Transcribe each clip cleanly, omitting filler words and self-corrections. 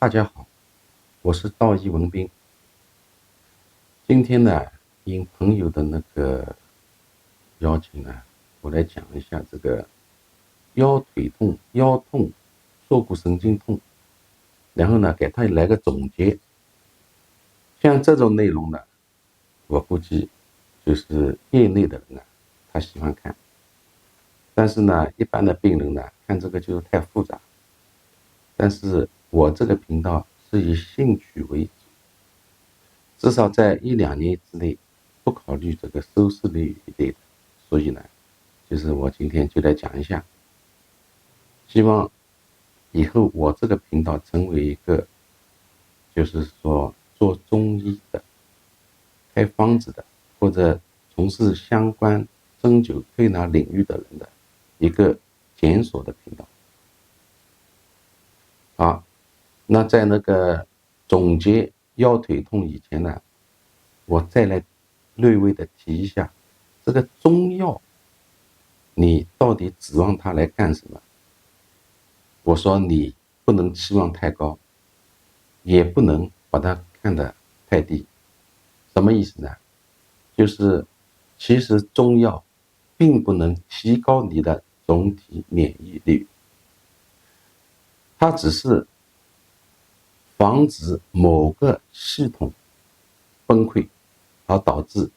大家好，我是道义文斌。今天呢，应朋友的那个邀请呢，我来讲一下这个腰腿痛、腰痛、坐骨神经痛，然后呢，给他来个总结。像这种内容呢，我估计就是业内的人啊，他喜欢看。但是呢，一般的病人呢，看这个就是太复杂。但是我这个频道是以兴趣为主，至少在1-2年之内不考虑这个收视率一类的。所以呢，就是我今天就来讲一下，希望以后我这个频道成为一个就是说做中医的、开方子的，或者从事相关针灸推拿领域的人的一个检索的频道。好，那在那个总结腰腿痛以前呢，我再来略微的提一下，这个中药你到底指望它来干什么？我说你不能期望太高，也不能把它看得太低。什么意思呢？就是其实中药并不能提高你的总体免疫力，它只是防止某个系统崩溃，而导致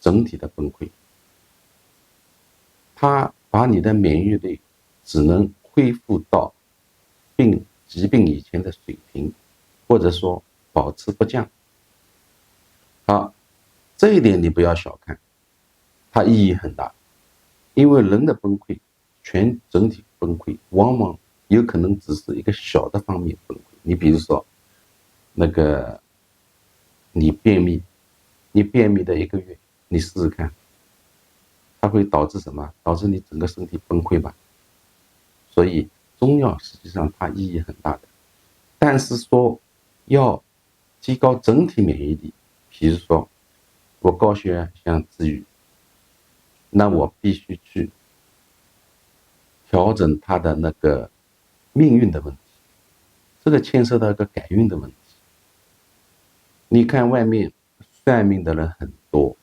整体的崩溃。它把你的免疫力只能恢复到疾病以前的水平，或者说保持不降。好，这一点你不要小看，它意义很大。因为人的崩溃，整体崩溃，往往有可能只是一个小的方面崩溃。你比如说，那个你便秘的1个月，你试试看，它会导致什么？导致你整个身体崩溃吧。所以中药实际上它意义很大的，但是说要提高整体免疫力，比如说我高血压想治愈，那我必须去调整他的那个命运的问题，这个牵涉到一个改运的问题。你看外面算命的人很多，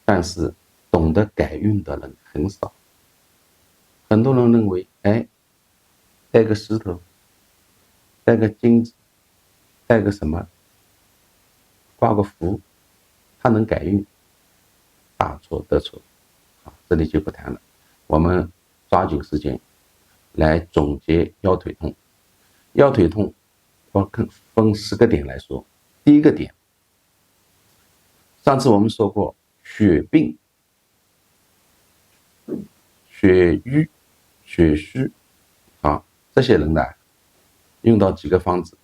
但是懂得改运的人很少。很多人认为，带个石头，带个金子，带个什么，挂个符，它能改运，大错特错。好，这里就不谈了，我们抓紧时间来总结腰腿痛。腰腿痛我分10个点来说。第一个点，上次我们说过，血病、血瘀、血虚，好，这些人呢，用到几个方子。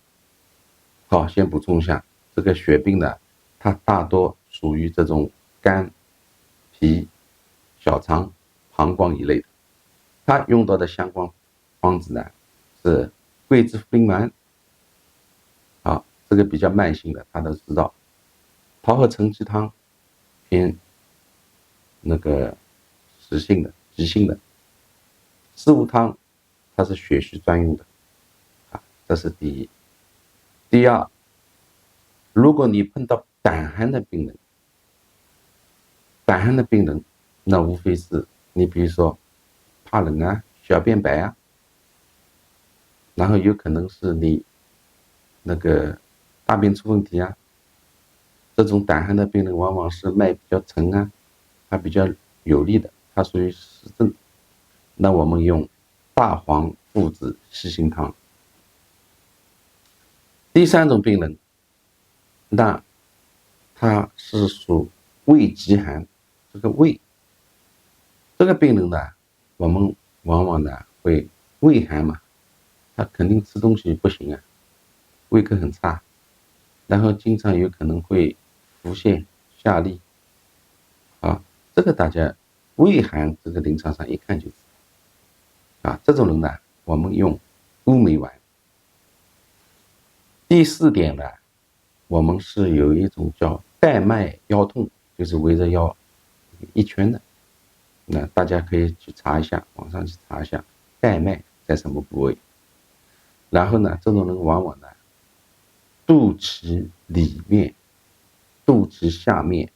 好，先补充一下，这个血病呢，它大多属于这种肝、脾、小肠、膀胱一类的。它用到的相关方子呢，是桂枝茯苓丸。好，这个比较慢性的，大家都知道。桃核承气汤偏那个急性的。四物汤它是血虚专用的。这是第一。第二，如果你碰到胆寒的病人，那无非是你比如说怕冷啊，小便白啊，然后有可能是你那个大便出问题啊。这种胆寒的病人往往是脉比较沉啊，它比较有力的，它属于实症。那我们用大黄附子细辛汤。第三种病人，那他是属胃极寒，这个病人呢，我们往往呢会胃寒嘛，他肯定吃东西不行啊，胃口很差，然后经常有可能会腹泻下痢。这个大家胃寒这个临床上一看就知道。这种人呢，我们用乌梅丸。第4点呢，我们是有一种叫带脉腰痛，就是围着腰一圈的。那大家可以去查一下，网上去查一下带脉在什么部位。然后呢，这种人往往呢肚脐里面、肚脐下面，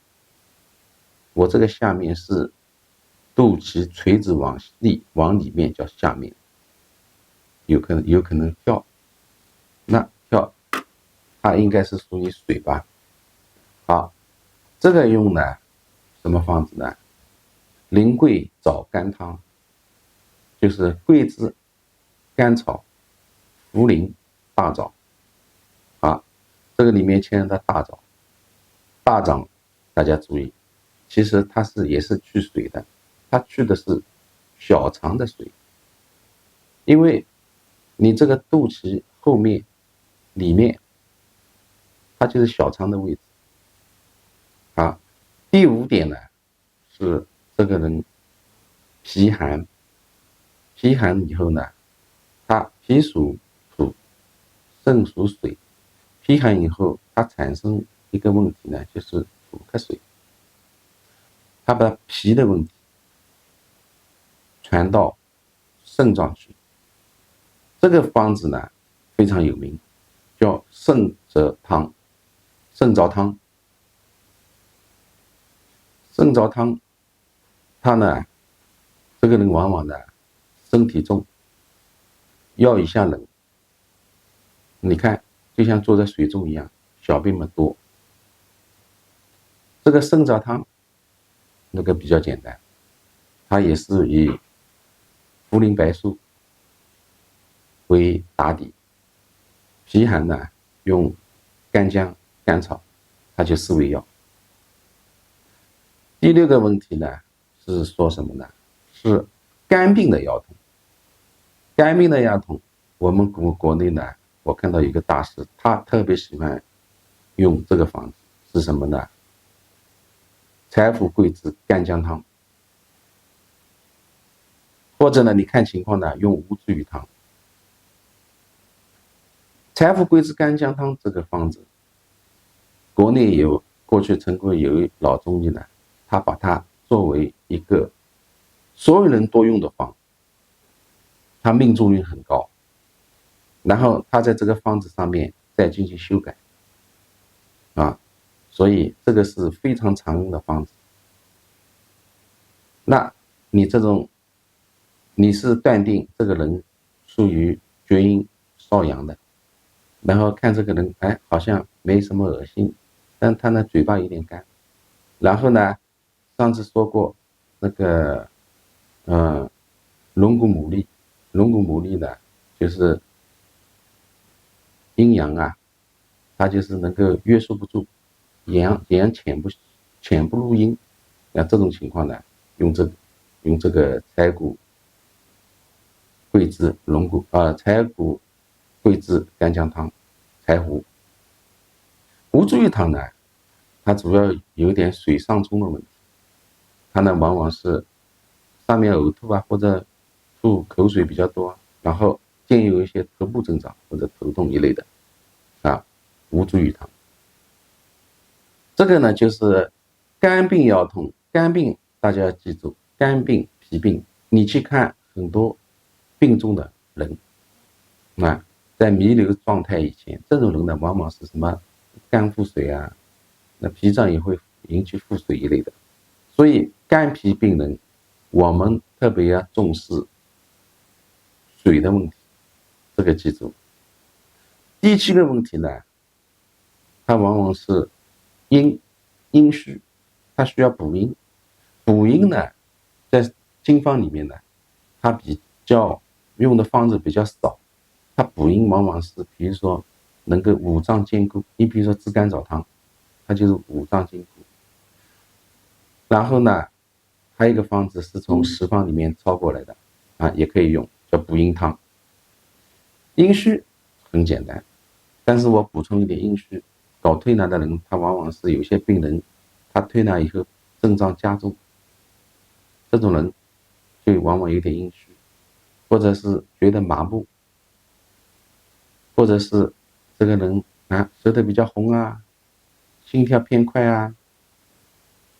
我这个下面是肚脐垂直往里面叫下面，有可能跳，那跳它应该是属于水吧。好，这个用呢什么方子呢？苓桂枣甘汤，就是桂枝、甘草、茯苓、大枣。啊，这个里面牵扯到大枣，大枣大家注意，其实它也是去水的，它去的是小肠的水，因为你这个肚脐后面里面，它就是小肠的位置。啊，第5点呢是这个人脾寒，脾寒以后呢，他脾属土，肾属水，脾寒以后它产生一个问题呢，就是土克水，它把脾的问题传到肾脏去。这个方子呢非常有名，叫肾泽汤。肾糟汤，肾糟汤，他呢，这个人往往呢身体重，腰以下冷，你看就像坐在水中一样，小便嘛多。这个肾糟汤那个比较简单，它也是以茯苓白术为打底，脾寒呢用干姜、甘草，它就四味药。第6个问题呢是说什么呢？是肝病的腰痛。肝病的腰痛，我们国内呢，我看到一个大师，他特别喜欢用这个方子，是什么呢？柴胡桂枝干姜汤，或者呢，你看情况呢，用吴茱萸汤。柴胡桂枝干姜汤这个方子，国内过去曾经有一老中医呢，他把它作为一个所有人都用的方，它命中率很高。然后他在这个方子上面再进行修改，所以这个是非常常用的方子。那你是断定这个人属于厥阴少阳的，然后看这个人，哎，好像没什么恶心，但他呢嘴巴有点干，然后呢，上次说过那个，龙骨牡蛎呢，就是阴阳啊，它就是能够约束不住，阳潜不入阴，那这种情况呢，用这个柴胡、桂枝、柴胡、桂枝干姜汤，柴胡。吴茱萸汤呢，它主要有点水上冲的问题，它呢往往是上面呕吐啊，或者吐口水比较多，然后兼有一些头部症状或者头痛一类的，吴茱萸汤。这个呢就是肝病腰痛，肝病大家要记住，肝病、脾病，你去看很多病重的人，在弥留状态以前，这种人呢往往是什么肝腹水啊，那脾脏也会引起腹水一类的。所以肝脾病人，我们特别要重视水的问题，这个记住。第7个问题呢，它往往是阴虚，它需要补阴。补阴呢，在经方里面呢，它比较用的方子比较少，它补阴往往是比如说能够五脏兼顾。你比如说炙甘草汤，它就是五脏兼顾。然后呢，还有一个方子是从食方里面抄过来的也可以用，叫补阴汤。阴虚很简单，但是我补充一点，阴虚搞推拿的人，他往往是有些病人，他推拿以后症状加重，这种人就往往有点阴虚，或者是觉得麻木，或者是这个人舌头比较红啊，心跳偏快啊，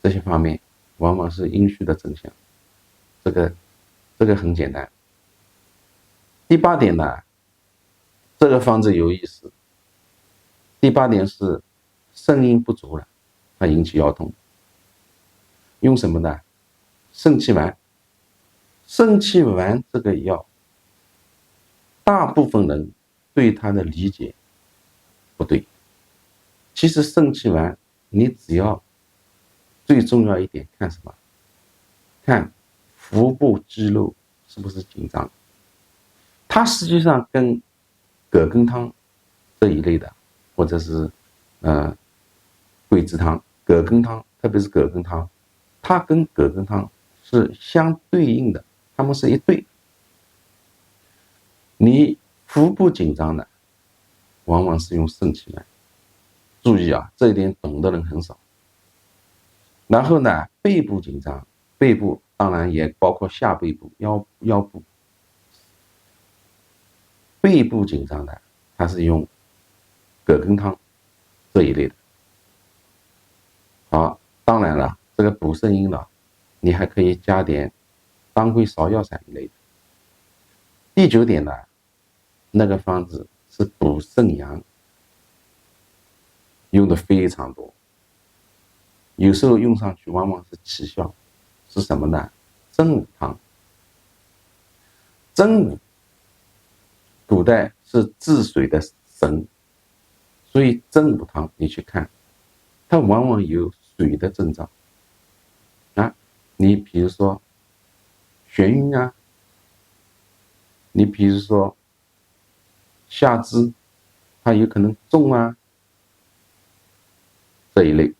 这些方面往往是阴虚的征象。这个很简单。第8点呢，这个方子有意思，第8点是肾阴不足了，它引起腰痛，用什么呢？肾气丸。肾气丸这个药，大部分人对它的理解不对。其实肾气丸，你只要最重要一点看什么？看腹部肌肉是不是紧张。它实际上跟葛根汤这一类的，或者是桂枝汤、葛根汤，特别是葛根汤，它跟葛根汤是相对应的，它们是一对。你腹部紧张的，往往是用肾气丸。注意啊，这一点懂的人很少。然后呢，背部紧张，背部当然也包括下背部、腰部。背部紧张的，它是用葛根汤这一类的。好，当然了，这个补肾阴了，你还可以加点当归芍药散一类的。第9点呢，那个方子是补肾阳，用的非常多，有时候用上去往往是奇效，是什么呢？真武汤。真武古代是治水的神，所以真武汤你去看，它往往有水的症状啊。你比如说眩晕啊，你比如说下肢，它有可能重啊这一类。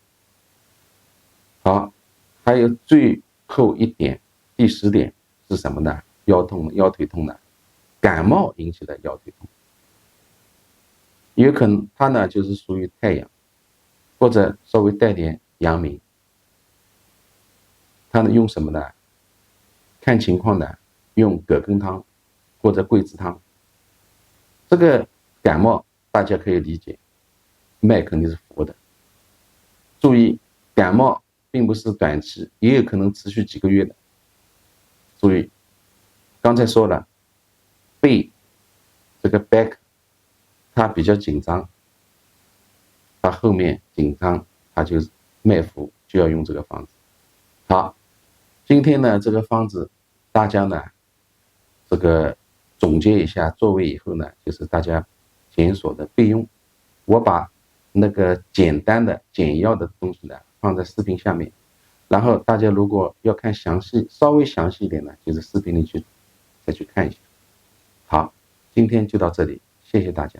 好，还有最后一点，第10点是什么呢？腰痛、腰腿痛的，感冒引起的腰腿痛，有可能它呢就是属于太阳，或者稍微带点阳明。它呢用什么呢？看情况呢，用葛根汤或者桂枝汤。这个感冒大家可以理解，脉肯定是浮的。注意，感冒并不是短期，也有可能持续几个月的。注意，刚才说了，背这个 back 它比较紧张，它后面紧张，它就脉浮，就要用这个方子。好，今天呢这个方子大家呢这个总结一下作为以后呢，就是大家检索的备用。我把那个简单的简要的东西呢放在视频下面，然后大家如果要看详细，稍微详细一点呢，就是视频里再去看一下。好，今天就到这里，谢谢大家。